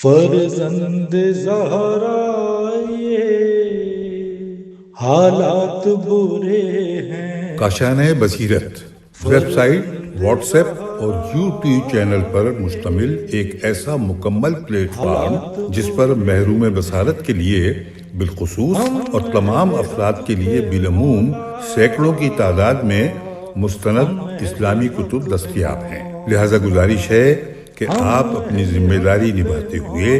فرزند زہرا یہ حالات برے ہیں۔ کاشانۂ بصیرت ویب سائٹ، واٹس ایپ اور یوٹیوب چینل پر مشتمل ایک ایسا مکمل پلیٹ فارم جس پر محروم بصارت کے لیے بالخصوص اور تمام افراد کے لیے بالعموم سینکڑوں کی تعداد میں مستند اسلامی کتب دستیاب ہیں۔ لہذا گزارش ہے کہ آپ اپنی ذمہ داری نبھاتے ہوئے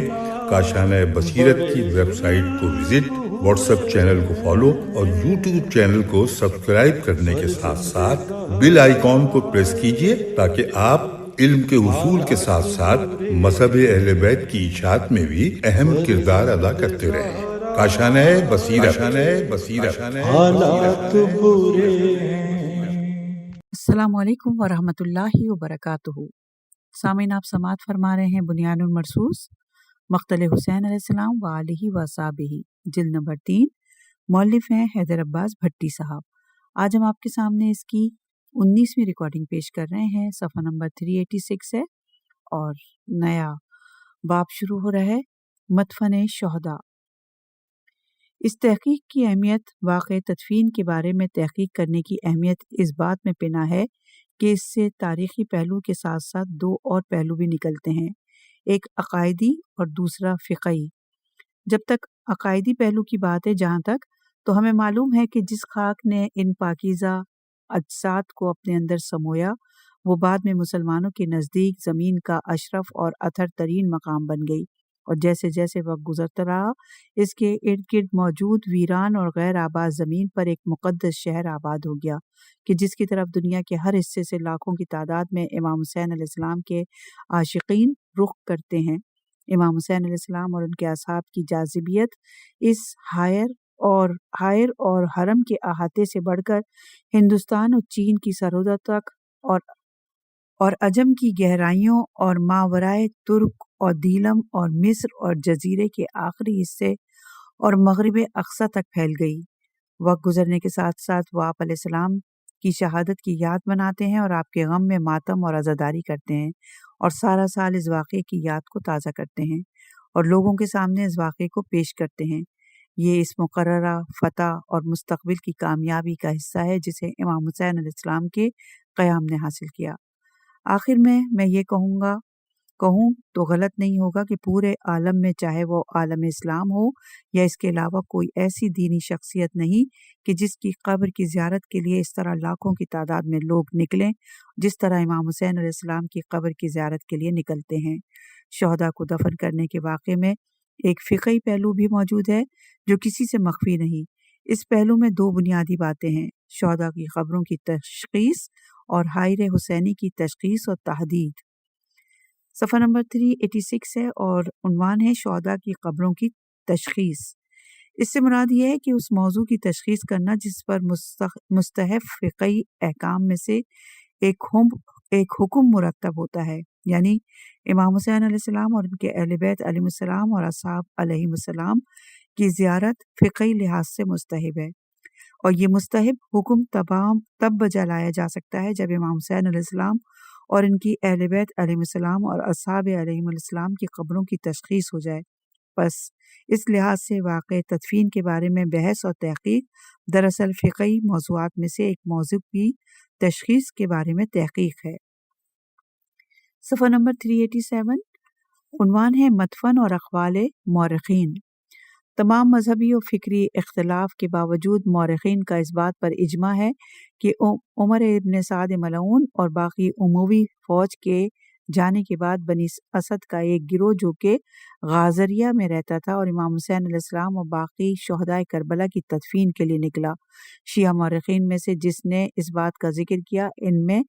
کاشانۂ بصیرت کی ویب سائٹ کو وزٹ، واٹس ایپ چینل کو فالو اور یوٹیوب چینل کو سبسکرائب کرنے کے ساتھ ساتھ بیل آئیکن کو پریس کیجئے تاکہ آپ علم کے حصول کے ساتھ ساتھ مذہب اہل بیت کی اشاعت میں بھی اہم کردار ادا کرتے رہیں۔ کاشانۂ بصیرت۔ حالات برے ہیں۔ السلام علیکم ورحمۃ اللہ وبرکاتہ۔ سامعین، آپ سماعت فرما رہے ہیں بنیان المرصوص مقتل حسین علیہ السلام و آلہ و صحبہ، جلد نمبر 3۔ مؤلف ہیں حیدر عباس بھٹی صاحب۔ آج ہم آپ کے سامنے اس کی 19ویں ریکارڈنگ پیش کر رہے ہیں۔ صفحہ نمبر 386 ہے اور نیا باب شروع ہو رہا ہے، مدفن شہداء۔ اس تحقیق کی اہمیت، واقع تدفین کے بارے میں تحقیق کرنے کی اہمیت اس بات میں پنہاں ہے کہ اس سے تاریخی پہلو کے ساتھ ساتھ دو اور پہلو بھی نکلتے ہیں، ایک عقائدی اور دوسرا فقہی۔ جب تک عقائدی پہلو کی بات ہے جہاں تک، تو ہمیں معلوم ہے کہ جس خاک نے ان پاکیزہ اجساد کو اپنے اندر سمویا، وہ بعد میں مسلمانوں کے نزدیک زمین کا اشرف اور اطہر ترین مقام بن گئی، اور جیسے جیسے وقت گزرتا رہا، اس کے ارد گرد موجود ویران اور غیر آباد زمین پر ایک مقدس شہر آباد ہو گیا کہ جس کی طرف دنیا کے ہر حصے سے لاکھوں کی تعداد میں امام حسین علیہ السلام کے عاشقین رخ کرتے ہیں۔ امام حسین علیہ السلام اور ان کے اصحاب کی جاذبیت اس حائر اور حرم کے احاطے سے بڑھ کر ہندوستان اور چین کی سرحدوں تک اور عجم کی گہرائیوں اور ماورائے ترک اور دیلم اور مصر اور جزیرے کے آخری حصے اور مغرب اقصی تک پھیل گئی۔ وقت گزرنے کے ساتھ ساتھ وہ آپ علیہ السلام کی شہادت کی یاد مناتے ہیں اور آپ کے غم میں ماتم اور عزاداری کرتے ہیں، اور سارا سال اس واقعے کی یاد کو تازہ کرتے ہیں اور لوگوں کے سامنے اس واقعے کو پیش کرتے ہیں۔ یہ اس مقررہ فتح اور مستقبل کی کامیابی کا حصہ ہے جسے امام حسین علیہ السلام کے قیام نے حاصل کیا۔ آخر میں یہ کہوں تو غلط نہیں ہوگا کہ پورے عالم میں، چاہے وہ عالم اسلام ہو یا اس کے علاوہ، کوئی ایسی دینی شخصیت نہیں کہ جس کی قبر کی زیارت کے لیے اس طرح لاکھوں کی تعداد میں لوگ نکلیں جس طرح امام حسین علیہ السلام کی قبر کی زیارت کے لیے نکلتے ہیں۔ شہداء کو دفن کرنے کے واقعے میں ایک فقہی پہلو بھی موجود ہے جو کسی سے مخفی نہیں۔ اس پہلو میں دو بنیادی باتیں ہیں: شہداء کی قبروں کی تشخیص اور حائر حسینی کی تشخیص اور تحدید۔ صفحہ نمبر 386 ہے اور عنوان ہے شہداء کی قبروں کی تشخیص۔ اس سے مراد یہ ہے کہ اس موضوع کی تشخیص کرنا جس پر مستحب فقہی احکام میں سے ایک حکم مرتب ہوتا ہے، یعنی امام حسین علیہ السلام اور ان کے اہل بیت علیہ السلام اور اصحاب علیہ السلام کی زیارت فقہی لحاظ سے مستحب ہے، اور یہ مستحب حکم تب بجا لایا جا سکتا ہے جب امام حسین علیہ السلام اور ان کی اہل بیت علیہ السلام اور اصحاب علیہ السلام کی قبروں کی تشخیص ہو جائے۔ پس اس لحاظ سے واقع تدفین کے بارے میں بحث اور تحقیق دراصل فقہی موضوعات میں سے ایک موضوع کی تشخیص کے بارے میں تحقیق ہے۔ صفحہ نمبر 387 عنوان ہے مدفن اور اقوال مورخین۔ تمام مذہبی و فکری اختلاف کے باوجود مورخین کا اس بات پر اجماع ہے کہ عمر ابن سعد ملعون اور باقی اموی فوج کے جانے کے بعد بنی اسد کا ایک گروہ جو کہ غازریہ میں رہتا تھا اور امام حسین علیہ السلام اور باقی شہداء کربلا کی تدفین کے لیے نکلا۔ شیعہ مورخین میں سے جس نے اس بات کا ذکر کیا، ان میں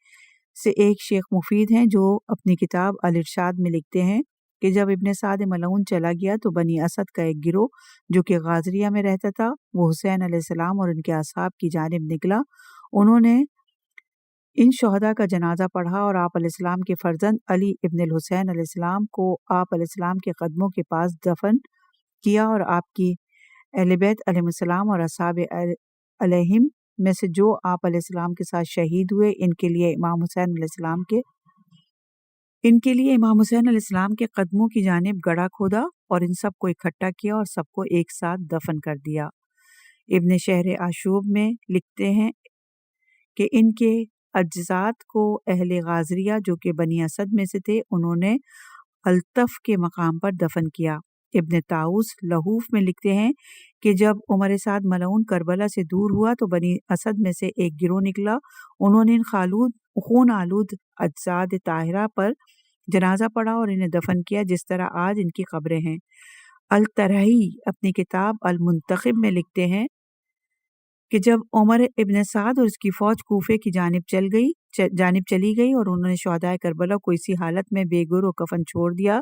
سے ایک شیخ مفید ہیں جو اپنی کتاب الارشاد میں لکھتے ہیں کہ جب ابن سعد ملعون چلا گیا تو بنی اسد کا ایک گروہ جو کہ غازریہ میں رہتا تھا، وہ حسین علیہ السلام اور ان کے اصحاب کی جانب نکلا۔ انہوں نے ان شہداء کا جنازہ پڑھا اور آپ علیہ السلام کے فرزند علی ابن الحسین علیہ السلام کو آپ علیہ السلام کے قدموں کے پاس دفن کیا، اور آپ کی اہل بیت علیہ السلام اور اصحاب علیہم میں سے جو آپ علیہ السلام کے ساتھ شہید ہوئے، ان کے لیے امام حسین علیہ السلام کے ان کے لیے امام حسین علیہ السلام کے قدموں کی جانب گڑھا کھودا اور ان سب کو اکٹھا کیا اور سب کو ایک ساتھ دفن کر دیا۔ ابن شہر آشوب میں لکھتے ہیں کہ ان کے اجزاد کو اہل غازریہ جو کہ بنی اسد میں سے تھے انہوں نے الطف کے مقام پر دفن کیا۔ ابن طاؤس لہوف میں لکھتے ہیں کہ جب عمر سعد ملعون کربلا سے دور ہوا تو بنی اسد میں سے ایک گروہ نکلا، انہوں نے ان خون آلود اجساد طاہرہ پر جنازہ پڑھا اور انہیں دفن کیا جس طرح آج ان کی قبریں ہیں۔ الطرحی اپنی کتاب المنتخب میں لکھتے ہیں کہ جب عمر ابن سعد اور اس کی فوج کوفے کی جانب چلی گئی اور انہوں نے شہدائے کربلا کو اسی حالت میں بے گر و کفن چھوڑ دیا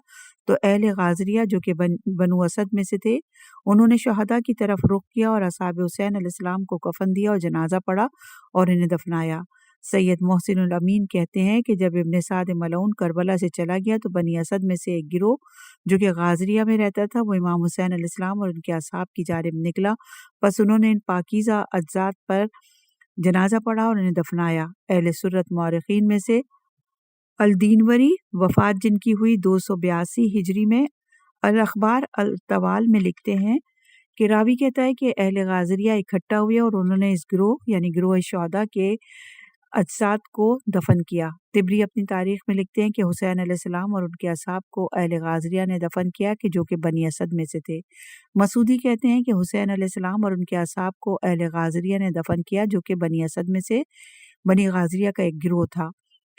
تو اہل غازریہ جو کہ بنو اسد میں سے تھے انہوں نے شہداء کی طرف رخ کیا اور اصحاب حسین علیہ السلام کو کفن دیا اور جنازہ پڑھا اور انہیں دفنایا۔ سید محسن الامین کہتے ہیں کہ جب ابن سعد ملعون کربلا سے چلا گیا تو بنی اسد میں سے ایک گروہ جو کہ غازریہ میں رہتا تھا وہ امام حسین علیہ السلام اور ان کے اصحاب کی جانب نکلا، پس انہوں نے ان پاکیزہ اجساد پر جنازہ پڑھا اور انہیں دفنایا۔ اہل سنت مورخین میں سے الدینوری وفات جن کی ہوئی 282 ہجری میں الاخبار الطوال میں لکھتے ہیں کہ راوی کہتا ہے کہ اہل غازریہ اکٹھا ہوئے اور انہوں نے اس گروہ یعنی گروہ شہداء کے اجساد کو دفن کیا۔ طبری اپنی تاریخ میں لکھتے ہیں کہ حسین علیہ السلام اور ان کے اصحاب کو اہل غازریہ نے دفن کیا کہ جو کہ بنی اسد میں سے تھے۔ مسعودی کہتے ہیں کہ حسین علیہ السلام اور ان کے اصحاب کو اہل غازریہ نے دفن کیا جو کہ بنی اسد میں سے بنی غازریہ کا ایک گروہ تھا۔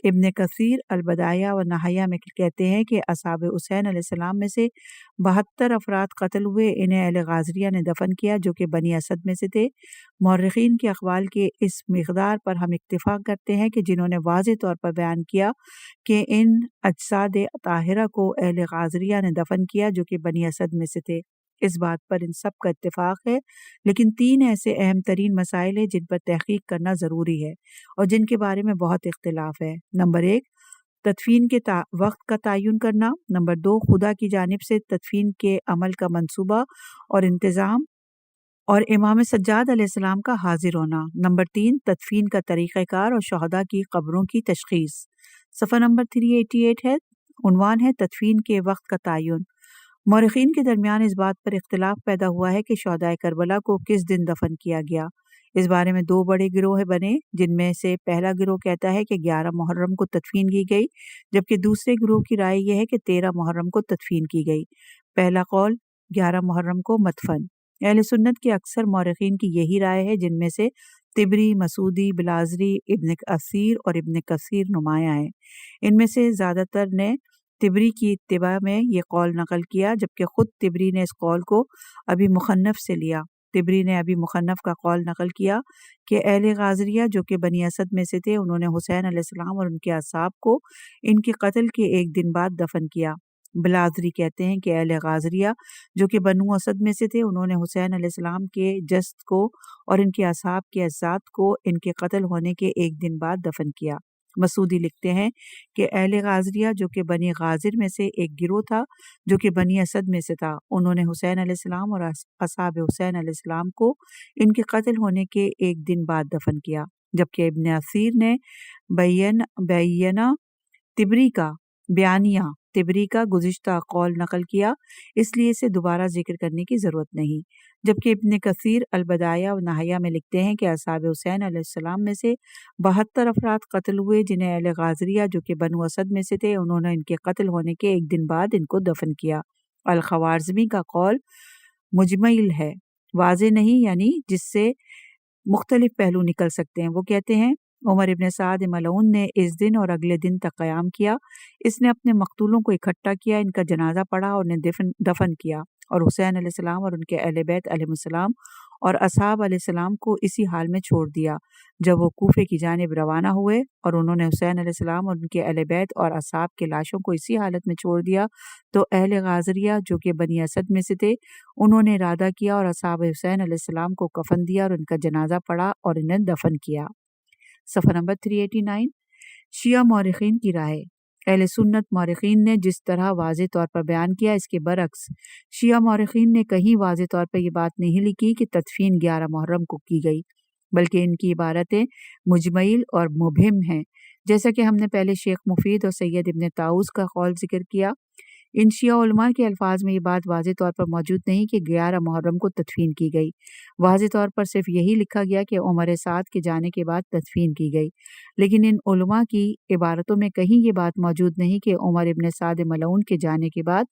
ابن کثیر البدایہ و نہایہ میں کہتے ہیں کہ اصحاب حسین علیہ السلام میں سے 72 افراد قتل ہوئے، انہیں اہل غازریہ نے دفن کیا جو کہ بنی اسد میں سے تھے۔ مورخین کے اقوال کے اس مقدار پر ہم اتفاق کرتے ہیں کہ جنہوں نے واضح طور پر بیان کیا کہ ان اجساد طاہرہ کو اہل غازریہ نے دفن کیا جو کہ بنی اسد میں سے تھے، اس بات پر ان سب کا اتفاق ہے، لیکن 3 ایسے اہم ترین مسائل ہیں جن پر تحقیق کرنا ضروری ہے اور جن کے بارے میں بہت اختلاف ہے۔ نمبر 1 تدفین کے وقت کا تعین کرنا۔ نمبر 2 خدا کی جانب سے تدفین کے عمل کا منصوبہ اور انتظام اور امام سجاد علیہ السلام کا حاضر ہونا۔ نمبر 3 تدفین کا طریقہ کار اور شہداء کی قبروں کی تشخیص۔ صفحہ نمبر 388 ہے، عنوان ہے تدفین کے وقت کا تعین۔ مورخین کے درمیان اس بات پر اختلاف پیدا ہوا ہے کہ شہدائے کربلا کو کس دن دفن کیا گیا۔ اس بارے میں 2 بڑے گروہ بنے، جن میں سے پہلا گروہ کہتا ہے کہ 11 محرم کو تدفین کی گئی، جبکہ دوسرے گروہ کی رائے یہ ہے کہ 13 محرم کو تدفین کی گئی۔ پہلا قول 11 محرم کو مدفن۔ اہل سنت کے اکثر مورخین کی یہی رائے ہے، جن میں سے طبری، مسعودی، بلازری، ابن اثیر اور ابن کثیر نمایاں ہیں۔ ان میں سے زیادہ تر نے طبری کی اتباع میں یہ قول نقل کیا، جبکہ خود طبری نے اس قول کو ابی مخنف سے لیا۔ طبری نے ابی مخنف کا قول نقل کیا کہ اہل غازریہ جو کہ بنی اسد میں سے تھے انہوں نے حسین علیہ السلام اور ان کے اصحاب کو ان کے قتل کے ایک دن بعد دفن کیا۔ بلازری کہتے ہیں کہ اہل غازریہ جو کہ بنو اسد میں سے تھے انہوں نے حسین علیہ السلام کے جسد کو اور ان کے اصحاب کے اجساد کو ان کے قتل ہونے کے ایک دن بعد دفن کیا۔ مسعودی لکھتے ہیں کہ اہل غازریہ جو کہ بنی غازر میں سے ایک گروہ تھا جو کہ بنی اسد میں سے تھا، انہوں نے حسین علیہ السلام اور اصحاب حسین علیہ السلام کو ان کے قتل ہونے کے ایک دن بعد دفن کیا، جبکہ ابن اثیر نے بیانیہ طبری کا گزشتہ قول نقل کیا، اس لیے اسے دوبارہ ذکر کرنے کی ضرورت نہیں، جبکہ ابن کثیر البدایہ و نہایہ میں لکھتے ہیں کہ اصحاب حسین علیہ السلام میں سے 72 افراد قتل ہوئے، جنہیں اہل غازریہ جو کہ بنو اسد میں سے تھے انہوں نے ان کے قتل ہونے کے ایک دن بعد ان کو دفن کیا۔ الخوارزمی کا قول مجمل ہے، واضح نہیں، یعنی جس سے مختلف پہلو نکل سکتے ہیں۔ وہ کہتے ہیں عمر ابن سعد ملعون نے اس دن اور اگلے دن تک قیام کیا، اس نے اپنے مقتولوں کو اکٹھا کیا، ان کا جنازہ پڑھا اور انہیں دفن کیا، اور حسین علیہ السلام اور ان کے اہل بیت علیہ السلام اور اصحاب علیہ السلام کو اسی حال میں چھوڑ دیا۔ جب وہ کوفے کی جانب روانہ ہوئے اور انہوں نے حسین علیہ السلام اور ان کے اہل بیت اور اصحاب کے لاشوں کو اسی حالت میں چھوڑ دیا تو اہل غازریہ جو کہ بنی اسد میں سے تھے انہوں نے ارادہ کیا اور اصحاب حسین علیہ السلام کو کفن دیا اور ان کا جنازہ پڑھا اور انہیں دفن کیا۔ صفحہ نمبر 389 شیعہ مورخین کی رائے۔ اہل سنت مورخین نے جس طرح واضح طور پر بیان کیا اس کے برعکس شیعہ مورخین نے کہیں واضح طور پر یہ بات نہیں لکھی کہ تدفین 11 محرم کو کی گئی، بلکہ ان کی عبارتیں مجمل اور مبہم ہیں۔ جیسا کہ ہم نے پہلے شیخ مفید اور سید ابن طاؤس کا قول ذکر کیا، ان شیعہ علماء کے الفاظ میں یہ بات واضح طور پر موجود نہیں کہ 11 محرم کو تدفین کی گئی۔ واضح طور پر صرف یہی لکھا گیا کہ عمر سعد کے جانے کے بعد تدفین کی گئی، لیکن ان علماء کی عبارتوں میں کہیں یہ بات موجود نہیں کہ عمر ابن سعد ملعون کے جانے کے بعد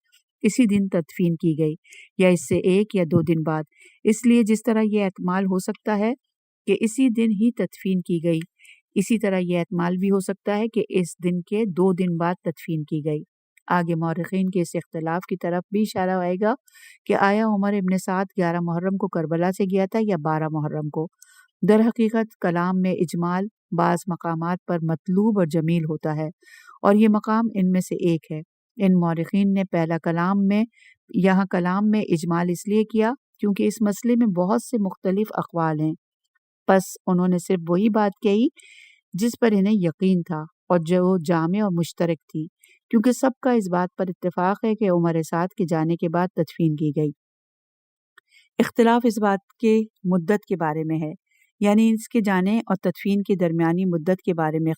اسی دن تدفین کی گئی یا اس سے 1 یا 2 دن بعد۔ اس لیے جس طرح یہ احتمال ہو سکتا ہے کہ اسی دن ہی تدفین کی گئی، اسی طرح یہ احتمال بھی ہو سکتا ہے کہ اس دن کے 2 دن بعد تدفین کی گئی۔ آگے مورخین کے اس اختلاف کی طرف بھی اشارہ آئے گا کہ آیا عمر ابن سعد 11 محرم کو کربلا سے گیا تھا یا 12 محرم کو۔ در حقیقت کلام میں اجمال بعض مقامات پر مطلوب اور جمیل ہوتا ہے، اور یہ مقام ان میں سے ایک ہے۔ ان مورخین نے یہاں کلام میں اجمال اس لیے کیا کیونکہ اس مسئلے میں بہت سے مختلف اقوال ہیں، پس انہوں نے صرف وہی بات کہی جس پر انہیں یقین تھا اور جو جامع اور مشترک تھی، کیونکہ سب کا اس بات پر اتفاق ہے کہ عمر سعد کے جانے کے بعد تدفین کی گئی۔ اختلاف اس بات کے مدت کے بارے میں ہے، یعنی اس کے جانے اور تدفین کی درمیانی مدت کے بارے میں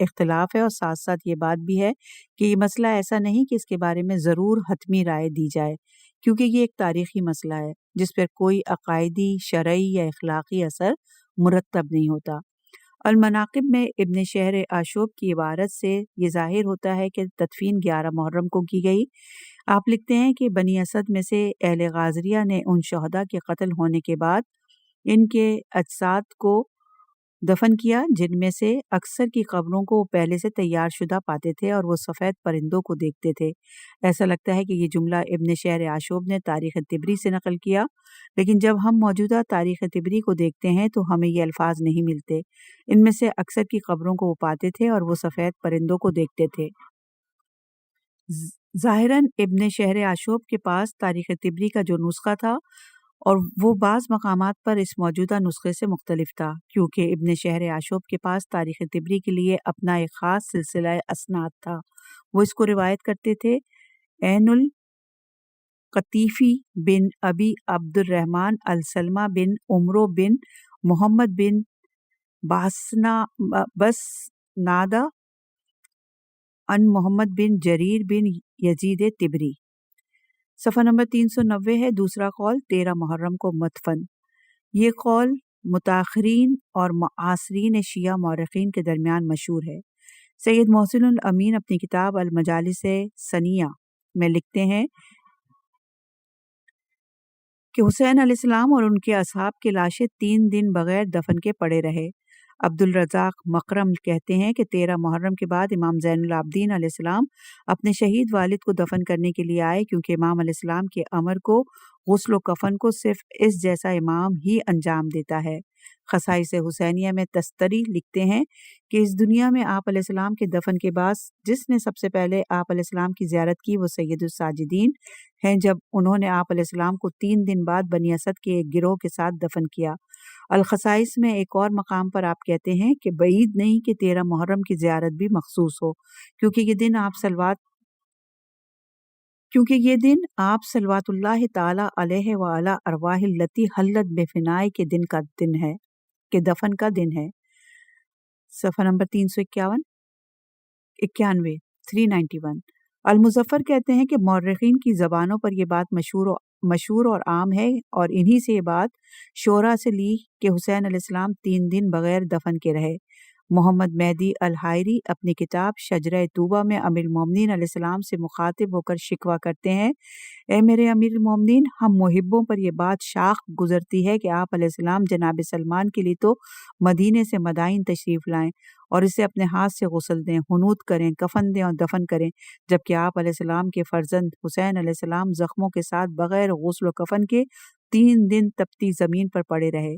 اختلاف ہے، اور ساتھ ساتھ یہ بات بھی ہے کہ یہ مسئلہ ایسا نہیں کہ اس کے بارے میں ضرور حتمی رائے دی جائے، کیونکہ یہ ایک تاریخی مسئلہ ہے جس پر کوئی عقائدی، شرعی یا اخلاقی اثر مرتب نہیں ہوتا۔ المناقب میں ابن شہر آشوب کی عبارت سے یہ ظاہر ہوتا ہے کہ تدفین 11 محرم کو کی گئی۔ آپ لکھتے ہیں کہ بنی اسد میں سے اہل غازریہ نے ان شہداء کے قتل ہونے کے بعد ان کے اجساد کو دفن کیا جن میں سے اکثر کی قبروں کو وہ پہلے سے تیار شدہ پاتے تھے اور وہ سفید پرندوں کو دیکھتے تھے۔ ایسا لگتا ہے کہ یہ جملہ ابن شہر آشوب نے تاریخ طبری سے نقل کیا، لیکن جب ہم موجودہ تاریخ طبری کو دیکھتے ہیں تو ہمیں یہ الفاظ نہیں ملتے۔ ان میں سے اکثر کی قبروں کو وہ پاتے تھے اور وہ سفید پرندوں کو دیکھتے تھے۔ ظاہراً ابن شہر آشوب کے پاس تاریخ طبری کا جو نسخہ تھا اور وہ بعض مقامات پر اس موجودہ نسخے سے مختلف تھا، کیونکہ ابن شہر آشوب کے پاس تاریخ طبری کے لیے اپنا ایک خاص سلسلہ اسناد تھا۔ وہ اس کو روایت کرتے تھے: عین القطیفی بن ابی عبد الرحمن السلمہ بن عمرو بن محمد بن بسنادہ ان محمد بن جریر بن یزید طبری۔ صفحہ نمبر 390 ہے۔ دوسرا قول 13 محرم کو مدفن۔ یہ قول متاخرین اور معاصرین شیعہ مورخین کے درمیان مشہور ہے۔ سید محسن الامین اپنی کتاب المجالس سنیہ میں لکھتے ہیں کہ حسین علیہ السلام اور ان کے اصحاب کی لاشیں 3 دن بغیر دفن کے پڑے رہے۔ عبد الرزاق مکرم کہتے ہیں کہ 13 محرم کے بعد امام زین العابدین علیہ السلام اپنے شہید والد کو دفن کرنے کے لیے آئے، کیونکہ امام علیہ السلام کے امر کو، غسل و کفن کو صرف اس جیسا امام ہی انجام دیتا ہے۔ خصائص حسینیہ میں تستری لکھتے ہیں کہ اس دنیا میں آپ علیہ السلام کے دفن کے بعد جس نے سب سے پہلے آپ علیہ السلام کی زیارت کی وہ سید الساجدین ہیں، جب انہوں نے آپ علیہ السلام کو 3 دن بعد بنی اسد کے ایک گروہ کے ساتھ دفن کیا۔ الخصائص میں ایک اور مقام پر آپ کہتے ہیں کہ بعید نہیں کہ 13 محرم کی زیارت بھی مخصوص ہو، کیونکہ یہ دن آپ صلوات اللہ تعالی علیہ وعلی ارواح التی حلت بفنائے کے دفن کا دن ہے۔ صفحہ نمبر 391 المظفر کہتے ہیں کہ مورخین کی زبانوں پر یہ بات مشہور اور عام ہے، اور انہی سے یہ بات شعراء سے لی کہ حسین علیہ السلام 3 دن بغیر دفن کے رہے۔ محمد مہدی الحائری اپنی کتاب شجرہ طوبہ میں امیر المومنین علیہ السلام سے مخاطب ہو کر شکوہ کرتے ہیں: اے میرے امیر المومنین، ہم محبوں پر یہ بات شاخ گزرتی ہے کہ آپ علیہ السلام جناب سلمان کے لیے تو مدینے سے مدائن تشریف لائیں اور اسے اپنے ہاتھ سے غسل دیں، حنوط کریں، کفن دیں اور دفن کریں، جبکہ آپ علیہ السلام کے فرزند حسین علیہ السلام زخموں کے ساتھ بغیر غسل و کفن کے 3 دن تپتی زمین پر پڑے رہے۔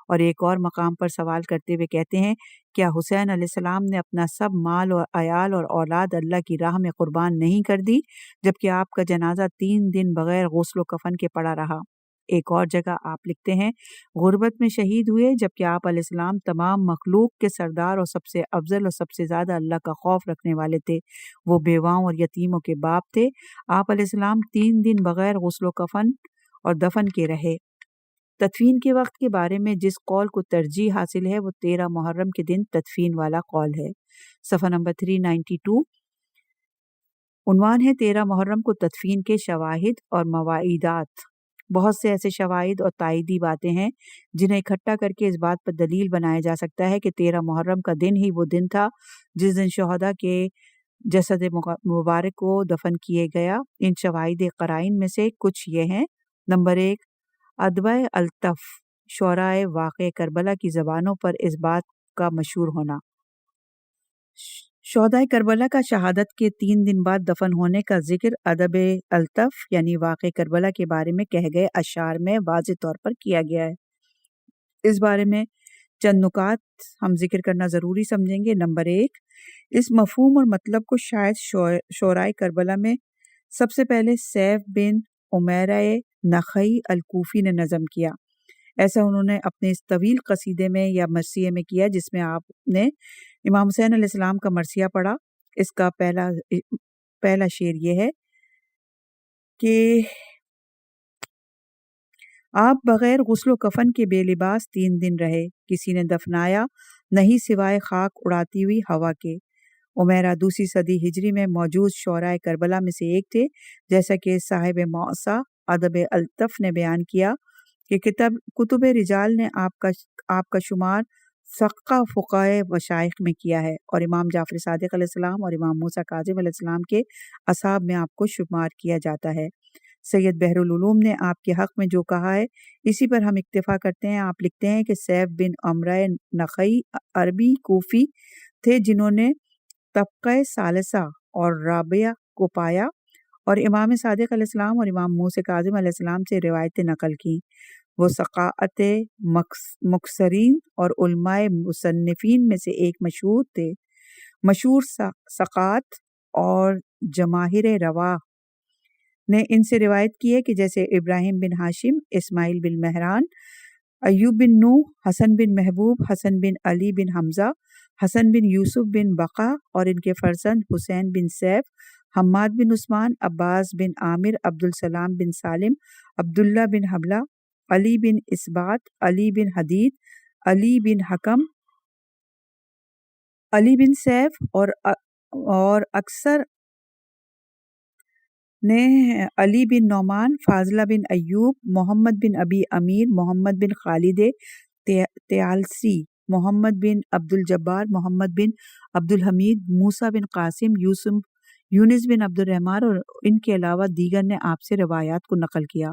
اور ایک اور مقام پر سوال کرتے ہوئے کہتے ہیں: کیا حسین علیہ السلام نے اپنا سب مال اور عیال اور اولاد اللہ کی راہ میں قربان نہیں کر دی، جبکہ آپ کا جنازہ 3 دن بغیر غسل و کفن کے پڑا رہا؟ ایک اور جگہ آپ لکھتے ہیں: غربت میں شہید ہوئے، جبکہ آپ علیہ السلام تمام مخلوق کے سردار اور سب سے افضل اور سب سے زیادہ اللہ کا خوف رکھنے والے تھے، وہ بیواؤں اور یتیموں کے باپ تھے۔ آپ علیہ السلام 3 دن بغیر غسل و کفن اور دفن کے رہے۔ تدفین کے وقت کے بارے میں جس قول کو ترجیح حاصل ہے وہ 13 محرم کے دن تدفین والا قول ہے۔ صفحہ نمبر 392۔ عنوان ہے 13 محرم کو تدفین کے شواہد اور مواعیدات۔ بہت سے ایسے شواہد اور تائیدی باتیں ہیں جنہیں اکٹھا کر کے اس بات پر دلیل بنایا جا سکتا ہے کہ 13 محرم کا دن ہی وہ دن تھا جس دن شہداء کے جسد مبارک کو دفن کیے گیا۔ ان شواہد قرائن میں سے کچھ یہ ہیں۔ نمبر 1، ادبۂ الطف شعرائے واقع کربلا کی زبانوں پر اس بات کا مشہور ہونا۔ شہدائے کربلا کا شہادت کے 3 دن بعد دفن ہونے کا ذکر ادب الطف یعنی واقع کربلا کے بارے میں کہے گئے اشعار میں واضح طور پر کیا گیا ہے۔ اس بارے میں چند نکات ہم ذکر کرنا ضروری سمجھیں گے۔ نمبر 1، اس مفہوم اور مطلب کو شاید شعرائے کربلا میں سب سے پہلے سیف بن عمیرہ نخعی الکوفی نے نظم کیا۔ ایسا انہوں نے اپنے اس طویل قصیدے میں یا مرثیے میں کیا جس میں آپ نے امام حسین علیہ السلام کا مرثیہ پڑھا۔ اس کا پہلا شعر یہ ہے کہ آپ بغیر غسل و کفن کے بے لباس 3 دن رہے، کسی نے دفنایا نہیں سوائے خاک اڑاتی ہوئی ہوا کے۔ عمیرہ 2 صدی ہجری میں موجود شعراء کربلا میں سے ایک تھے، جیسا کہ صاحب معصا ادب الطف نے بیان کیا کہ کتب رجال نے آپ کا شمار فقہ فقہائے مشائخ میں کیا ہے، اور امام جعفر صادق علیہ السلام اور امام موسیٰ کاظم علیہ السلام کے اصحاب میں آپ کو شمار کیا جاتا ہے۔ سید بحر العلوم نے آپ کے حق میں جو کہا ہے اسی پر ہم اکتفا کرتے ہیں۔ آپ لکھتے ہیں کہ سیف بن عمرہ نخعی عربی کوفی تھے جنہوں نے طبقہ ثالثہ اور رابعہ کو پایا اور امام صادق علیہ السلام اور امام موسیٰ کاظم علیہ السلام سے روایتیں نقل کی۔ وہ ثقات مکثرین اور علماء مصنفین میں سے ایک مشہور تھے۔ مشہور ثقات اور جماہیر رواہ نے ان سے روایت کی ہے کہ جیسے ابراہیم بن ہاشم، اسماعیل بن مہران، ایوب بن نوح، حسن بن محبوب، حسن بن علی بن حمزہ، حسن بن یوسف بن بقا اور ان کے فرزند حسین بن سیف، حماد بن عثمان، عباس بن عامر، عبدالسلام بن سالم، عبداللہ بن حبلہ، علی بن اسبات، علی بن حدید، علی بن حکم، علی بن سیف اور اکثر نے علی بن نعمان، فاضلہ بن ایوب، محمد بن ابی امیر، محمد بن خالد طیالسی، محمد بن عبدالجبار، محمد بن عبدالحمید، موسیٰ بن قاسم، یونس بن عبد الرحمن اور ان کے علاوہ دیگر نے آپ سے روایات کو نقل کیا۔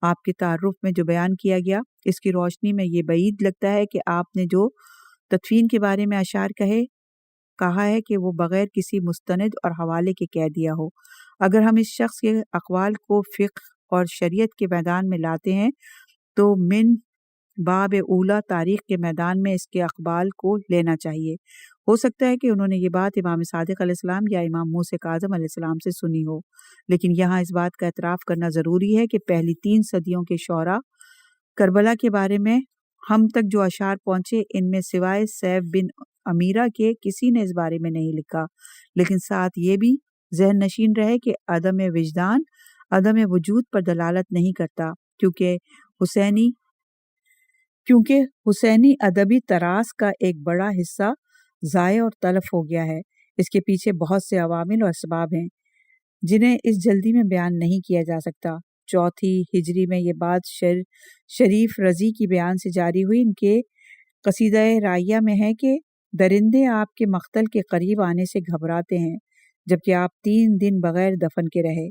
آپ کے تعارف میں جو بیان کیا گیا اس کی روشنی میں یہ بعید لگتا ہے کہ آپ نے جو تدفین کے بارے میں اشعار کہا ہے کہ وہ بغیر کسی مستند اور حوالے کے کہہ دیا ہو۔ اگر ہم اس شخص کے اقوال کو فقہ اور شریعت کے میدان میں لاتے ہیں تو من باب اولا تاریخ کے میدان میں اس کے اقوال کو لینا چاہیے۔ ہو سکتا ہے کہ انہوں نے یہ بات امام صادق علیہ السلام یا امام موسیٰ کاظم علیہ السلام سے سنی ہو، لیکن یہاں اس بات کا اعتراف کرنا ضروری ہے کہ پہلی 3 صدیوں کے شعراء کربلا کے بارے میں ہم تک جو اشعار پہنچے ان میں سوائے سیف بن امیرہ کے کسی نے اس بارے میں نہیں لکھا، لیکن ساتھ یہ بھی ذہن نشین رہے کہ عدم وجدان عدم وجود پر دلالت نہیں کرتا، کیونکہ حسینی ادبی تراث کا ایک بڑا حصہ ضائع اور تلف ہو گیا ہے۔ اس کے پیچھے بہت سے عوامل اور اسباب ہیں جنہیں اس جلدی میں بیان نہیں کیا جا سکتا۔ 4 ہجری میں یہ بات شریف رضی کی بیان سے جاری ہوئی۔ ان کے قصیدہ رائیہ میں ہے کہ درندے آپ کے مقتل کے قریب آنے سے گھبراتے ہیں جبکہ آپ 3 دن بغیر دفن کے رہے۔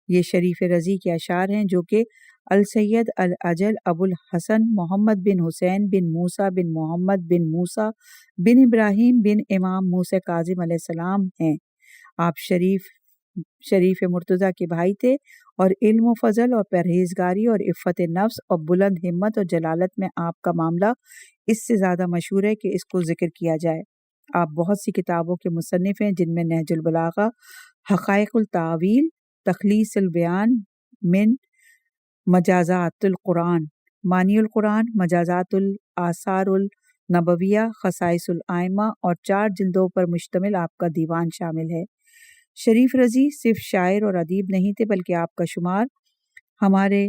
یہ شریف رضی کے اشعار ہیں جو کہ السید الاجل ابو الحسن محمد بن حسین بن موسیٰ بن محمد بن موسیٰ بن ابراہیم بن امام موسیٰ کاظم علیہ السلام ہیں۔ آپ شریف مرتضیٰ کے بھائی تھے اور علم و فضل اور پرہیزگاری اور عفت نفس اور بلند ہمت اور جلالت میں آپ کا معاملہ اس سے زیادہ مشہور ہے کہ اس کو ذکر کیا جائے۔ آپ بہت سی کتابوں کے مصنف ہیں جن میں نہج البلاغہ، حقائق التاویل، تخلیص البیان من مجازات القرآن، معنی القرآن، مجازات الآثار النبویہ، خصائص الائمہ اور 4 جلدوں پر مشتمل آپ کا دیوان شامل ہے۔ شریف رضی صرف شاعر اور ادیب نہیں تھے بلکہ آپ کا شمار ہمارے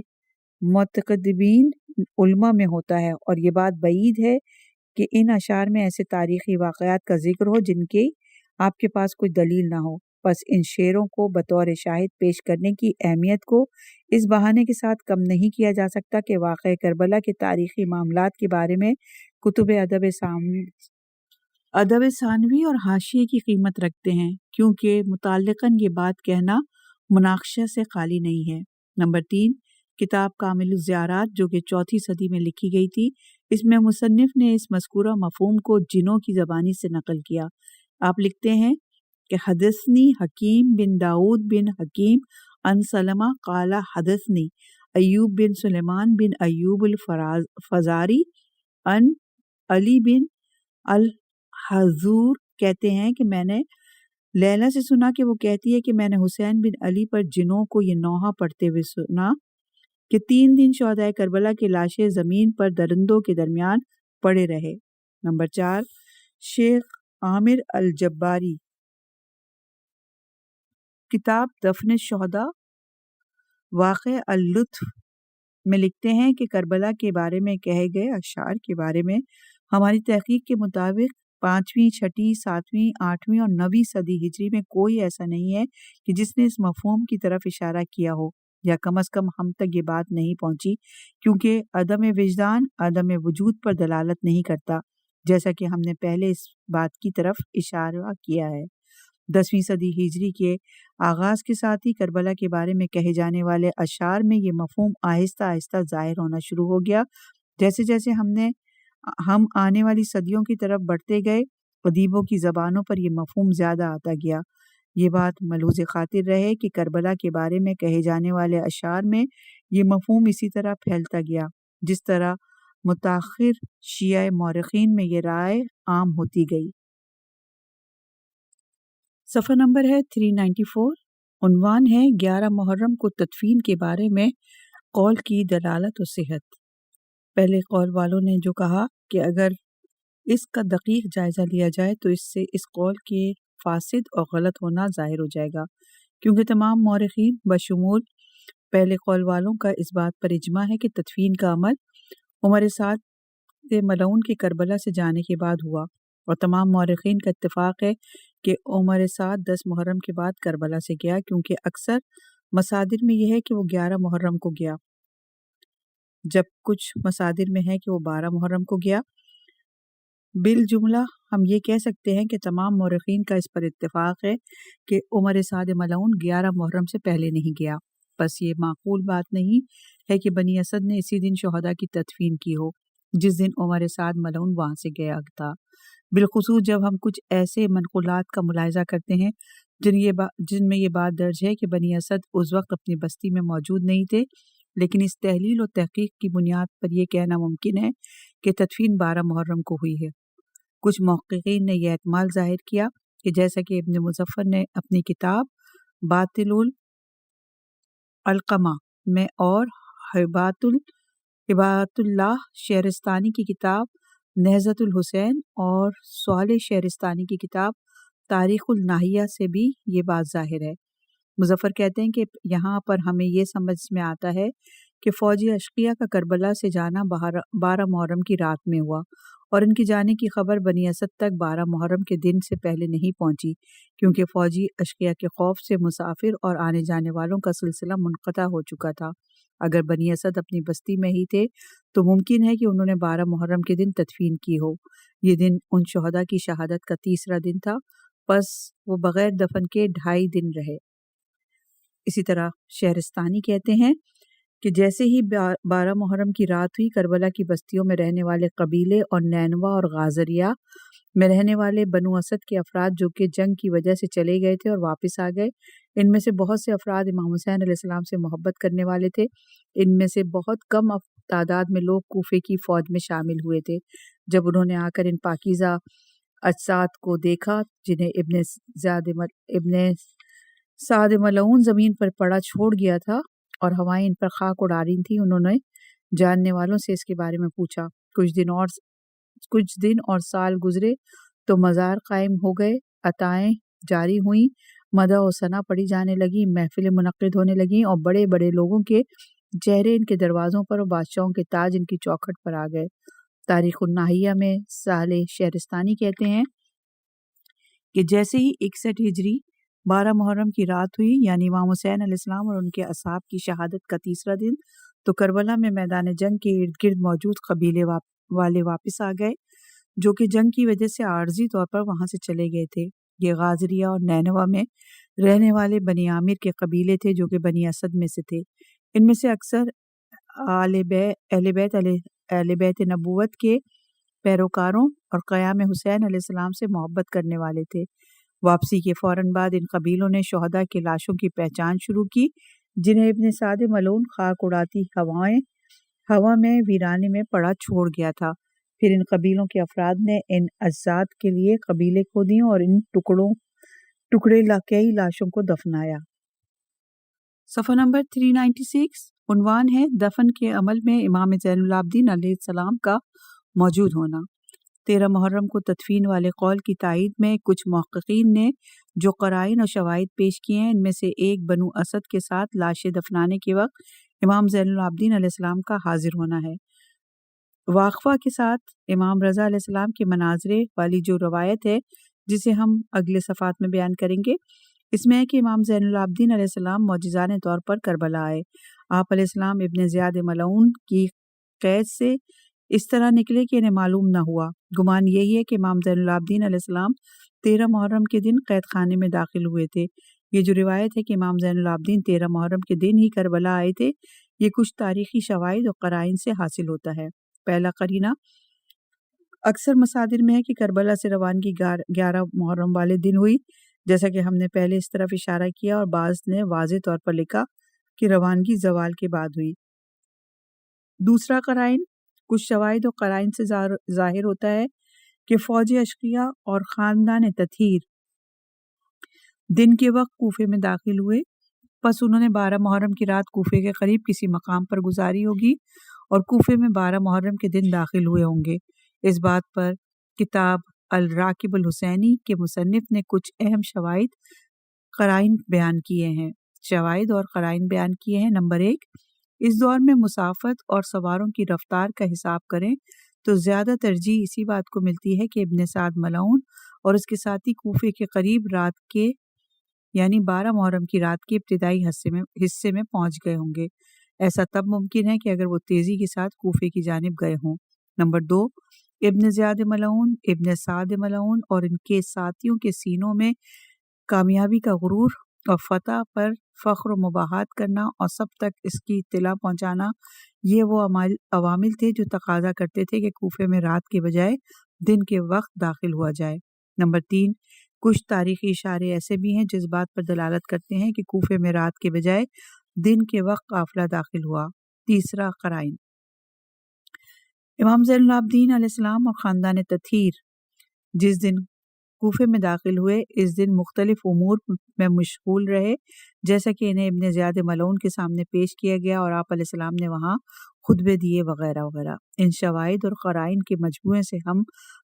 متقدمین علماء میں ہوتا ہے، اور یہ بات بعید ہے کہ ان اشعار میں ایسے تاریخی واقعات کا ذکر ہو جن کی آپ کے پاس کوئی دلیل نہ ہو، بس ان شعروں کو بطور شاہد پیش کرنے کی اہمیت کو اس بہانے کے ساتھ کم نہیں کیا جا سکتا کہ واقعہ کربلا کے تاریخی معاملات کے بارے میں کتب ادب ثانوی اور حاشیے کی قیمت رکھتے ہیں، کیونکہ متعلقاً یہ بات کہنا مناقشہ سے خالی نہیں ہے۔ نمبر 3، کتاب کامل الزیارات جو کہ 4 صدی میں لکھی گئی تھی، اس میں مصنف نے اس مذکورہ مفہوم کو جنوں کی زبانی سے نقل کیا۔ آپ لکھتے ہیں کہ حدثنی حکیم بن داود بن حکیم ان سلمہ قال حدثنی ایوب بن سلیمان بن ایوب الفزاری ان علی بن الحضور کہتے ہیں کہ میں نے لیلہ سے سنا کہ وہ کہتی ہے کہ میں نے حسین بن علی پر جنوں کو یہ نوحہ پڑھتے ہوئے سنا کہ 3 دن شہدائے کربلا کی لاشیں زمین پر درندوں کے درمیان پڑے رہے۔ نمبر 4، شیخ عامر الجباری کتاب دفن الشہداء واقع اللطف میں لکھتے ہیں کہ کربلا کے بارے میں کہے گئے اشعار کے بارے میں ہماری تحقیق کے مطابق 5ویں، 6، 7ویں، 8ویں اور 9ویں صدی ہجری میں کوئی ایسا نہیں ہے کہ جس نے اس مفہوم کی طرف اشارہ کیا ہو، یا کم از کم ہم تک یہ بات نہیں پہنچی، کیونکہ عدم وجدان عدم وجود پر دلالت نہیں کرتا، جیسا کہ ہم نے پہلے اس بات کی طرف اشارہ کیا ہے۔ 10ویں صدی ہجری کے آغاز کے ساتھ ہی کربلا کے بارے میں کہے جانے والے اشعار میں یہ مفہوم آہستہ آہستہ ظاہر ہونا شروع ہو گیا۔ جیسے جیسے ہم آنے والی صدیوں کی طرف بڑھتے گئے، ادیبوں کی زبانوں پر یہ مفہوم زیادہ آتا گیا۔ یہ بات ملحوظ خاطر رہے کہ کربلا کے بارے میں کہے جانے والے اشعار میں یہ مفہوم اسی طرح پھیلتا گیا جس طرح متاخر شیعہ مورخین میں یہ رائے عام ہوتی گئی۔ صفحہ نمبر ہے 394، عنوان ہے 11 محرم کو تدفین کے بارے میں قول کی دلالت و صحت۔ پہلے قول والوں نے جو کہا کہ اگر اس کا دقیق جائزہ لیا جائے تو اس سے اس قول کے فاسد اور غلط ہونا ظاہر ہو جائے گا، کیونکہ تمام مورخین بشمول پہلے قول والوں کا اس بات پر اجماع ہے کہ تدفین کا عمل عمر سعد ملعون کے کربلا سے جانے کے بعد ہوا، اور تمام مورخین کا اتفاق ہے کہ عمر سعد 10 محرم کے بعد کربلا سے گیا، کیونکہ اکثر مصادر میں یہ ہے کہ وہ 11 محرم کو گیا، جب کچھ مصادر میں ہے کہ وہ 12 محرم کو گیا۔ بالجملہ ہم یہ کہہ سکتے ہیں کہ تمام مورخین کا اس پر اتفاق ہے کہ عمر سعد ملعون 11 محرم سے پہلے نہیں گیا۔ بس یہ معقول بات نہیں ہے کہ بنی اسد نے اسی دن شہداء کی تدفین کی ہو جس دن عمر سعد ملعون وہاں سے گیا تھا، بالخصوص جب ہم کچھ ایسے منقولات کا ملاحظہ کرتے ہیں جن میں یہ بات درج ہے کہ بنی اسد اس وقت اپنی بستی میں موجود نہیں تھے، لیکن اس تحلیل و تحقیق کی بنیاد پر یہ کہنا ممکن ہے کہ تدفین 12 محرم کو ہوئی ہے۔ کچھ محققین نے یہ احتمال ظاہر کیا کہ جیسا کہ ابن مظفر نے اپنی کتاب باطل القمہ میں اور ہبات اللہ شہرستانی کی کتاب نہضت الحسین اور صالح شہرستانی کی کتاب تاریخ الناحیہ سے بھی یہ بات ظاہر ہے۔ مظفر کہتے ہیں کہ یہاں پر ہمیں یہ سمجھ میں آتا ہے کہ فوجی اشقیہ کا کربلا سے جانا 12 محرم کی رات میں ہوا، اور ان کی جانے کی خبر بنی اسد تک 12 محرم کے دن سے پہلے نہیں پہنچی، کیونکہ فوجی اشقیہ کے خوف سے مسافر اور آنے جانے والوں کا سلسلہ منقطع ہو چکا تھا۔ اگر بنی اسد اپنی بستی میں ہی تھے تو ممکن ہے کہ انہوں نے 12 محرم کے دن تدفین کی ہو۔ یہ دن ان شہداء کی شہادت کا 3 دن تھا، پس وہ بغیر دفن کے 2.5 دن رہے۔ اسی طرح شہرستانی کہتے ہیں کہ جیسے ہی 12 محرم کی رات ہوئی، کربلا کی بستیوں میں رہنے والے قبیلے اور نینوا اور غازریہ میں رہنے والے بنو اسد کے افراد جو کہ جنگ کی وجہ سے چلے گئے تھے اور واپس آ گئے، ان میں سے بہت سے افراد امام حسین علیہ السلام سے محبت کرنے والے تھے۔ ان میں سے بہت کم تعداد میں لوگ کوفے کی فوج میں شامل ہوئے تھے۔ جب انہوں نے آ کر ان پاکیزہ اجساد کو دیکھا جنہیں ابن سعد ملعون زمین پر پڑا چھوڑ گیا تھا اور ہوائیں ان پر خاک اڑا رہی تھیں، انہوں نے جاننے والوں سے اس کے بارے میں پوچھا۔ کچھ دن اور سال گزرے تو مزار قائم ہو گئے، عطائیں جاری ہوئیں، مدح و ثنا پڑھی جانے لگی، محفلیں منعقد ہونے لگیں، اور بڑے بڑے لوگوں کے چہرے ان کے دروازوں پر اور بادشاہوں کے تاج ان کی چوکھٹ پر آ گئے۔ تاریخ الناہیہ میں صالح شہرستانی کہتے ہیں کہ جیسے ہی 61 ہجری 12 محرم کی رات ہوئی، یعنی امام حسین علیہ السلام اور ان کے اصحاب کی شہادت کا تیسرا دن، تو کربلا میں میدان جنگ کے ارد گرد موجود قبیلے والے واپس آ گئے، جو کہ جنگ کی وجہ سے عارضی طور پر وہاں سے چلے گئے تھے۔ یہ غازریہ اور نینوا میں رہنے والے بنی عامر کے قبیلے تھے جو کہ بنی اسد میں سے تھے۔ ان میں سے اکثر اہل بیت نبوت کے پیروکاروں اور قیام حسین علیہ السلام سے محبت کرنے والے تھے۔ واپسی کے فوراً بعد ان قبیلوں نے شہداء کے لاشوں کی پہچان شروع کی، جنہیں ابن سعد ملعون خاک اڑاتی ہوا میں ویرانے میں پڑا چھوڑ گیا تھا۔ پھر ان قبیلوں کے افراد نے ان اجساد کے لیے قبیلے کھودیں اور ان ٹکڑے کئی لاشوں کو دفنایا۔ صفحہ نمبر 396 عنوان ہے دفن کے عمل میں امام زین العابدین علیہ السلام کا موجود ہونا۔ 13 محرم کو تدفین والے قول کی تائید میں کچھ محققین نے جو قرائن اور شواہد پیش کیے ہیں، ان میں سے ایک بنو اسد کے ساتھ لاشیں دفنانے کے وقت امام زین العابدین علیہ السلام کا حاضر ہونا ہے۔ واقفہ کے ساتھ امام رضا علیہ السلام کے مناظرے والی جو روایت ہے، جسے ہم اگلے صفحات میں بیان کریں گے، اس میں ہے کہ امام زین العابدین علیہ السلام معجزانہ طور پر کربلا آئے۔ آپ علیہ السلام ابن زیاد ملعون کی قید سے اس طرح نکلے کہ انہیں معلوم نہ ہوا۔ گمان یہی ہے کہ امام زین العابدین علیہ السلام 13 محرم کے دن قید خانے میں داخل ہوئے تھے۔ یہ جو روایت ہے کہ امام زین العابدین 13 محرم کے دن ہی کربلا آئے تھے، یہ کچھ تاریخی شواہد اور قرائن سے حاصل ہوتا ہے۔ پہلا قرینہ اکثر مصادر میں ہے کہ کربلا سے روانگی 11 محرم والے دن ہوئی، جیسا کہ ہم نے پہلے اس طرف اشارہ کیا، اور بعض نے واضح طور پر لکھا کہ روانگی زوال کے بعد ہوئی۔ دوسرا قرائن کچھ شواہد و قرائن سے ظاہر ہوتا ہے کہ فوج اشقیاء اور خاندان تطہیر دن کے وقت کوفے میں داخل ہوئے، پس انہوں نے 12 محرم کی رات کوفے کے قریب کسی مقام پر گزاری ہوگی اور کوفے میں 12 محرم کے دن داخل ہوئے ہوں گے۔ اس بات پر کتاب الراکب الحسینی کے مصنف نے کچھ اہم شواہد اور قرائن بیان کیے ہیں۔ نمبر 1، اس دور میں مسافت اور سواروں کی رفتار کا حساب کریں تو زیادہ ترجیح اسی بات کو ملتی ہے کہ ابن سعد ملعون اور اس کے ساتھی کوفے کے قریب رات کے یعنی 12 محرم کی رات کے ابتدائی حصے میں پہنچ گئے ہوں گے۔ ایسا تب ممکن ہے کہ اگر وہ تیزی کے ساتھ کوفے کی جانب گئے ہوں۔ نمبر 2، ابن زیاد ملعون، ابن سعد ملعون اور ان کے ساتھیوں کے سینوں میں کامیابی کا غرور اور فتح پر فخر و مباحات کرنا اور سب تک اس کی اطلاع پہنچانا، یہ وہ عوامل تھے جو تقاضا کرتے تھے کہ کوفے میں رات کے بجائے دن کے وقت داخل ہوا جائے۔ نمبر 3، کچھ تاریخی اشارے ایسے بھی ہیں جو اس بات پر دلالت کرتے ہیں کہ کوفے میں رات کے بجائے دن کے وقت قافلہ داخل ہوا۔ تیسرا قرائن امام زین العابدین علیہ السلام اور خاندان تطہیر جس دن کوفے میں داخل ہوئے، اس دن مختلف امور میں مشغول رہے، جیسا کہ انہیں ابن زیاد ملعون کے سامنے پیش کیا گیا اور آپ علیہ السلام نے وہاں خطبے دیے وغیرہ وغیرہ۔ ان شواہد اور قرائن کے مجموعے سے ہم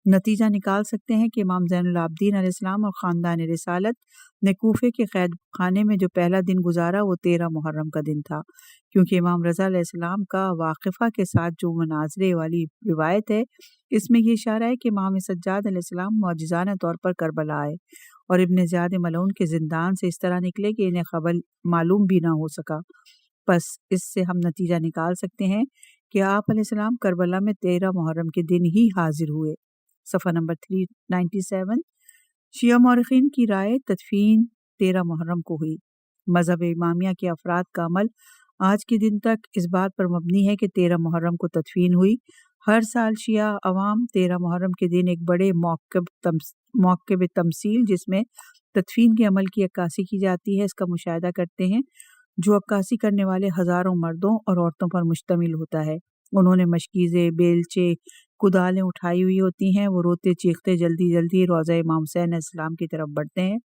نتیجہ نکال سکتے ہیں کہ امام زین العابدین علیہ السلام اور خاندان رسالت نے کوفے کے قید خانے میں جو پہلا دن گزارا وہ 13 محرم کا دن تھا، کیونکہ امام رضا علیہ السلام کا واقفہ کے ساتھ جو مناظرے والی روایت ہے، اس میں یہ اشارہ ہے کہ امام سجاد علیہ السلام معجزانہ طور پر کربلا آئے اور ابن زیاد ملعون کے زندان سے اس طرح نکلے کہ انہیں خبر معلوم بھی نہ ہو سکا۔ پس اس سے ہم نتیجہ نکال سکتے ہیں کہ آپ علیہ السلام کربلا میں 13 محرم کے دن ہی حاضر ہوئے۔ صفحہ نمبر 397 شیعہ مورخین کی رائے تدفین 13 محرم کو ہوئی۔ مذہب امامیہ کے افراد کا عمل آج کے دن تک اس بات پر مبنی ہے کہ 13 محرم کو تدفین ہوئی۔ ہر سال شیعہ عوام 13 محرم کے دن ایک بڑے موکب تمثیل جس میں تدفین کے عمل کی عکاسی کی جاتی ہے، اس کا مشاہدہ کرتے ہیں، جو عکاسی کرنے والے ہزاروں مردوں اور عورتوں پر مشتمل ہوتا ہے۔ انہوں نے مشکیزیں، بیلچے، کدالیں اٹھائی ہوئی ہوتی ہیں۔ وہ روتے چیختے جلدی جلدی روضہ امام حسین علیہ السلام کی طرف بڑھتے ہیں۔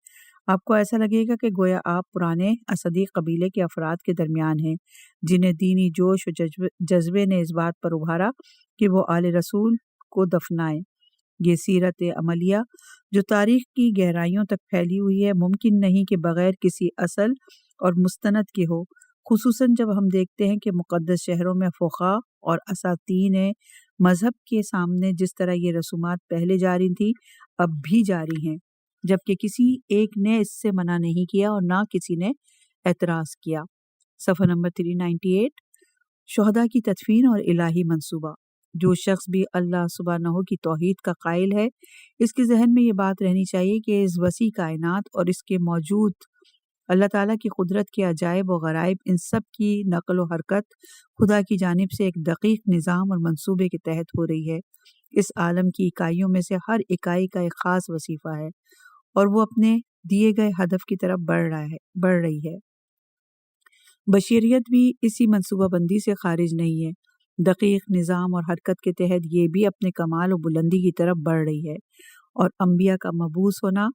آپ کو ایسا لگے گا کہ گویا آپ پرانے اسدی قبیلے کے افراد کے درمیان ہیں، جنہیں دینی جوش و جذبے نے اس بات پر ابھارا کہ وہ آل رسول کو دفنائیں۔ یہ سیرت عملیہ جو تاریخ کی گہرائیوں تک پھیلی ہوئی ہے، ممکن نہیں کہ بغیر کسی اصل اور مستند کے ہو، خصوصاً جب ہم دیکھتے ہیں کہ مقدس شہروں میں فقہاء اور اساتین مذہب کے سامنے جس طرح یہ رسومات پہلے جاری تھیں اب بھی جاری ہیں، جبکہ کسی ایک نے اس سے منع نہیں کیا اور نہ کسی نے اعتراض کیا۔ صفحہ نمبر 398 شہداء کی تدفین اور الہی منصوبہ۔ جو شخص بھی اللہ سبحانہ کی توحید کا قائل ہے، اس کے ذہن میں یہ بات رہنی چاہیے کہ اس وسیع کائنات اور اس کے موجود اللہ تعالیٰ کی قدرت کے عجائب و غرائب، ان سب کی نقل و حرکت خدا کی جانب سے ایک دقیق نظام اور منصوبے کے تحت ہو رہی ہے۔ اس عالم کی اکائیوں میں سے ہر اکائی کا ایک خاص وظیفہ ہے اور وہ اپنے دیے گئے ہدف کی طرف بڑھ رہی ہے۔ بشریت بھی اسی منصوبہ بندی سے خارج نہیں ہے۔ دقیق نظام اور حرکت کے تحت یہ بھی اپنے کمال و بلندی کی طرف بڑھ رہی ہے، اور انبیاء کا مبعوث ہونا،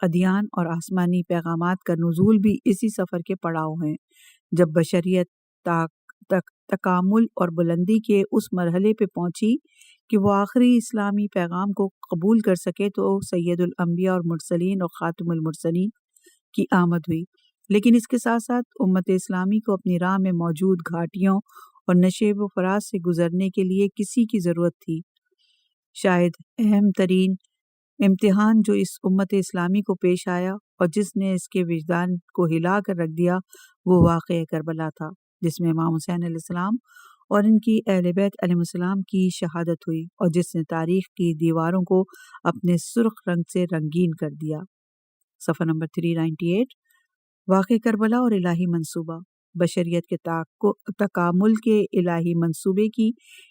ادیان اور آسمانی پیغامات کا نزول بھی اسی سفر کے پڑاؤ ہیں۔ جب بشریت تکامل اور بلندی کے اس مرحلے پہ پہنچی کہ وہ آخری اسلامی پیغام کو قبول کر سکے تو سید الانبیاء اور مرسلین اور خاتم المرسلین کی آمد ہوئی، لیکن اس کے ساتھ ساتھ امت اسلامی کو اپنی راہ میں موجود گھاٹیوں اور نشیب و فراز سے گزرنے کے لیے کسی کی ضرورت تھی۔ شاید اہم ترین امتحان جو اس امت اسلامی کو پیش آیا اور جس نے اس کے وجدان کو ہلا کر رکھ دیا وہ واقعہ کربلا تھا، جس میں امام حسین علیہ السلام اور ان کی اہل بیت علیہ السلام کی شہادت ہوئی اور جس نے تاریخ کی دیواروں کو اپنے سرخ رنگ سے رنگین کر دیا۔ صفحہ نمبر 398 واقعہ کربلا اور الہی منصوبہ۔ بشریت کے تکامل کے الہی منصوبے کی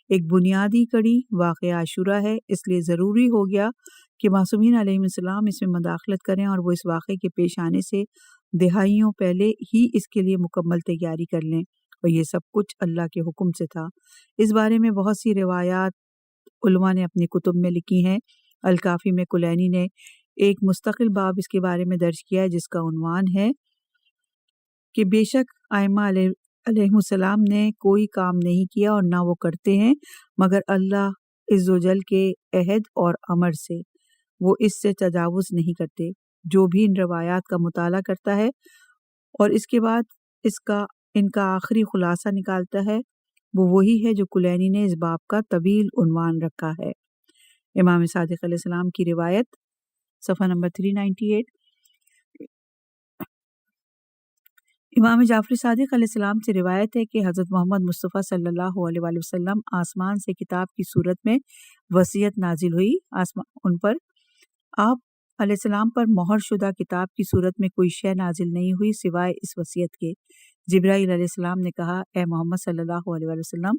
ایک بنیادی کڑی واقعہ عاشورہ ہے، اس لیے ضروری ہو گیا کہ معصومین علیہ السلام اس میں مداخلت کریں اور وہ اس واقعے کے پیش آنے سے دہائیوں پہلے ہی اس کے لیے مکمل تیاری کر لیں، اور یہ سب کچھ اللہ کے حکم سے تھا۔ اس بارے میں بہت سی روایات علماء نے اپنی کتب میں لکھی ہیں۔ الکافی میں کلینی نے ایک مستقل باب اس کے بارے میں درج کیا ہے جس کا عنوان ہے کہ بے شک ائمہ علیہ السلام نے کوئی کام نہیں کیا اور نہ وہ کرتے ہیں مگر اللہ عز و جل کے عہد اور امر سے، وہ اس سے تجاوز نہیں کرتے۔ جو بھی ان روایات کا مطالعہ کرتا ہے اور اس کے بعد ان کا آخری خلاصہ نکالتا ہے، وہ وہی ہے جو کلینی نے اس باب کا طویل عنوان رکھا ہے۔ امام صادق علیہ السلام کی روایت، صفحہ نمبر 398 امام جعفر صادق علیہ السلام سے روایت ہے کہ حضرت محمد مصطفیٰ صلی اللہ علیہ وآلہ وسلم آسمان سے کتاب کی صورت میں وصیت نازل ہوئی، ان پر آپ علیہ السلام پر مہر شدہ کتاب کی صورت میں کوئی شے نازل نہیں ہوئی سوائے اس وصیت کے۔ جبرائیل علیہ السلام نے کہا، اے محمد صلی اللہ علیہ وآلہ وسلم،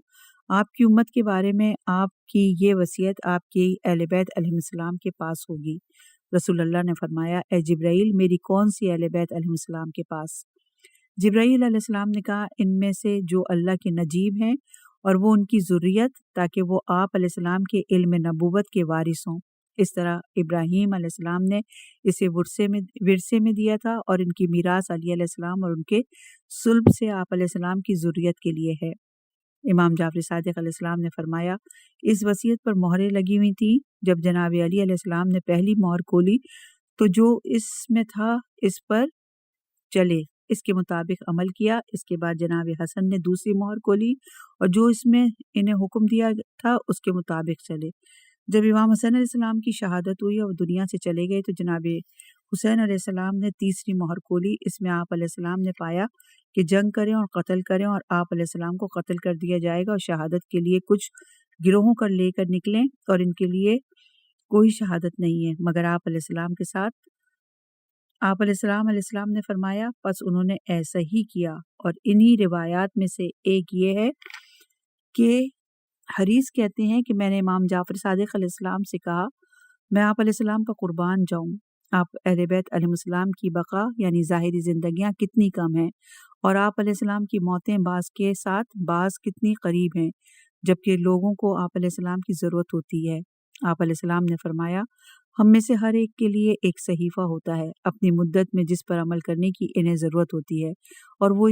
آپ کی امت کے بارے میں آپ کی یہ وصیت آپ کی اہل بیت علیہ السلام کے پاس ہوگی۔ رسول اللہ نے فرمایا، اے جبرائیل، میری کون سی اہل بیت علیہ السلام کے پاس؟ جبرائیل علیہ السلام نے کہا، ان میں سے جو اللہ کے نجیب ہیں اور وہ ان کی ذریت، تاکہ وہ آپ علیہ السلام کے علم نبوت کے وارث ہوں۔ اس طرح ابراہیم علیہ السلام نے اسے ورثے میں دیا تھا اور ان کی میراث علی علیہ السلام اور ان کے صلب سے آپ علیہ السلام کی ذریت کے لیے ہے۔ امام جعفر صادق علیہ السلام نے فرمایا، اس وصیت پر مہریں لگی ہوئی تھیں۔ جب جناب علی علیہ السلام نے پہلی مہر کھولی تو جو اس میں تھا اس پر چلے، اس کے مطابق عمل کیا۔ اس کے بعد جناب حسن نے دوسری مہر کھولی اور جو اس میں انہیں حکم دیا تھا اس کے مطابق چلے۔ جب امام حسن علیہ السلام کی شہادت ہوئی اور دنیا سے چلے گئے تو جناب حسین علیہ السلام نے تیسری مہر کھولی۔ اس میں آپ علیہ السلام نے پایا کہ جنگ کریں اور قتل کریں، اور آپ علیہ السلام کو قتل کر دیا جائے گا، اور شہادت کے لیے کچھ گروہوں کر لے کر نکلیں اور ان کے لیے کوئی شہادت نہیں ہے مگر آپ علیہ السلام کے ساتھ۔ آپ علیہ السلام نے فرمایا، پس انہوں نے ایسا ہی کیا۔ اور انہی روایات میں سے ایک یہ ہے کہ حریث کہتے ہیں کہ میں نے امام جعفر صادق علیہ السلام سے کہا، میں آپ علیہ السلام کا قربان جاؤں، آپ اہل بیت علیہ السلام کی بقا یعنی ظاہری زندگیاں کتنی کم ہیں اور آپ علیہ السلام کی موتیں بعض کے ساتھ بعض کتنی قریب ہیں، جبکہ لوگوں کو آپ علیہ السلام کی ضرورت ہوتی ہے۔ آپ علیہ السلام نے فرمایا، ہم میں سے ہر ایک کے لیے ایک صحیفہ ہوتا ہے اپنی مدت میں جس پر عمل کرنے کی انہیں ضرورت ہوتی ہے، اور وہ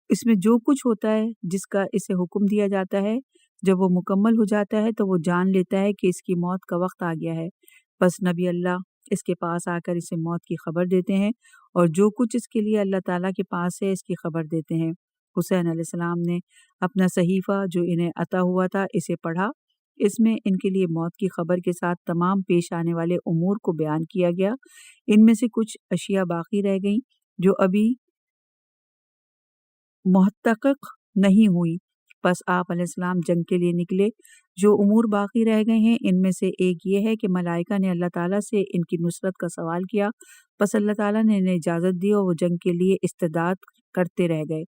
اس میں جو کچھ ہوتا ہے جس کا اسے حکم دیا جاتا ہے، جب وہ مکمل ہو جاتا ہے تو وہ جان لیتا ہے کہ اس کی موت کا وقت آ گیا ہے، پس نبی اللہ اس کے پاس آ کر اسے موت کی خبر دیتے ہیں، اور جو کچھ اس کے لیے اللہ تعالیٰ کے پاس ہے اس کی خبر دیتے ہیں، حسین علیہ السلام نے اپنا صحیفہ جو انہیں عطا ہوا تھا اسے پڑھا۔ اس میں ان کے لیے موت کی خبر کے ساتھ تمام پیش آنے والے امور کو بیان کیا گیا۔ ان میں سے کچھ اشیاء باقی رہ گئیں جو ابھی محقق نہیں ہوئی، پس آپ علیہ السلام جنگ کے لیے نکلے۔ جو امور باقی رہ گئے ہیں ان میں سے ایک یہ ہے کہ ملائکہ نے اللہ تعالیٰ سے ان کی نصرت کا سوال کیا، پس اللہ تعالیٰ نے انہیں اجازت دی اور وہ جنگ کے لیے استعداد کرتے رہ گئے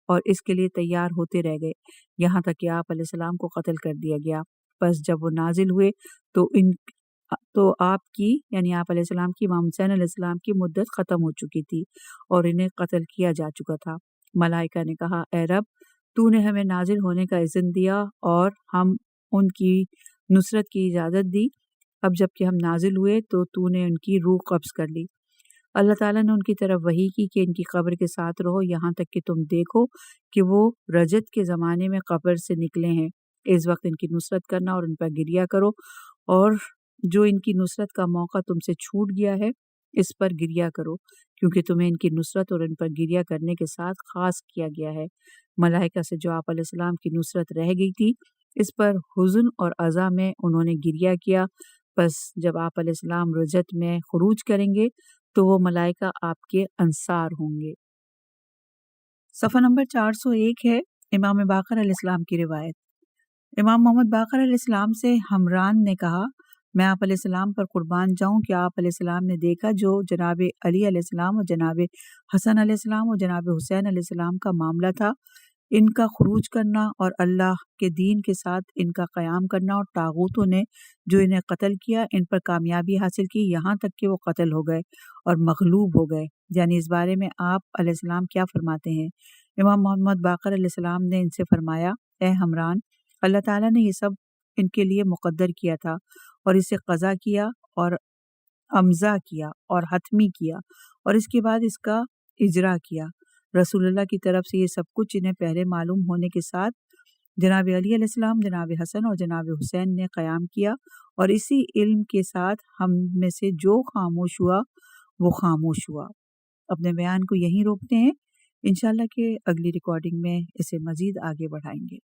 اور اس کے لیے تیار ہوتے رہ گئے یہاں تک کہ آپ علیہ السلام کو قتل کر دیا گیا۔ پس جب وہ نازل ہوئے تو آپ کی یعنی آپ علیہ السلام کی امام حسین علیہ السلام کی مدت ختم ہو چکی تھی اور انہیں قتل کیا جا چکا تھا۔ ملائکہ نے کہا، اے رب، تو نے ہمیں نازل ہونے کا اذن دیا اور ہم ان کی نصرت کی اجازت دی۔ اب جب کہ ہم نازل ہوئے تو نے ان کی روح قبض کر لی۔ اللہ تعالیٰ نے ان کی طرف وحی کی کہ ان کی قبر کے ساتھ رہو یہاں تک کہ تم دیکھو کہ وہ رجت کے زمانے میں قبر سے نکلے ہیں۔ اس وقت ان کی نصرت کرنا اور ان پر گریہ کرو، اور جو ان کی نصرت کا موقع تم سے چھوٹ گیا ہے اس پر گریہ کرو، کیونکہ تمہیں ان کی نصرت اور ان پر گریہ کرنے کے ساتھ خاص کیا گیا ہے۔ ملائکہ سے جو آپ علیہ السلام کی نصرت رہ گئی تھی اس پر حزن اور عزا میں انہوں نے گریہ کیا۔ پس جب آپ علیہ السلام رجت میں خروج کریں گے تو وہ ملائکہ آپ کے انصار ہوں گے۔ صفحہ نمبر 401 ہے امام باقر علیہ السلام کی روایت۔ امام محمد باقر علیہ السلام سے حمران نے کہا، میں آپ علیہ السلام پر قربان جاؤں کہ آپ علیہ السلام نے دیکھا جو جناب علی علیہ السلام اور جناب حسن علیہ السلام اور جناب حسین علیہ السلام کا معاملہ تھا، ان کا خروج کرنا اور اللہ کے دین کے ساتھ ان کا قیام کرنا، اور طاغوتوں نے جو انہیں قتل کیا ان پر کامیابی حاصل کی یہاں تک کہ وہ قتل ہو گئے اور مغلوب ہو گئے، یعنی اس بارے میں آپ علیہ السلام کیا فرماتے ہیں؟ امام محمد باقر علیہ السلام نے ان سے فرمایا، اے حمران، اللہ تعالیٰ نے یہ سب ان کے لیے مقدر کیا تھا اور اسے قضا کیا اور امضا کیا اور حتمی کیا اور اس کے بعد اس کا اجرا کیا۔ رسول اللہ کی طرف سے یہ سب کچھ انہیں پہلے معلوم ہونے کے ساتھ جناب علی علیہ السلام، جناب حسن اور جناب حسین نے قیام کیا، اور اسی علم کے ساتھ ہم میں سے جو خاموش ہوا وہ خاموش ہوا۔ اپنے بیان کو یہیں روکتے ہیں، انشاءاللہ کہ اگلی ریکارڈنگ میں اسے مزید آگے بڑھائیں گے۔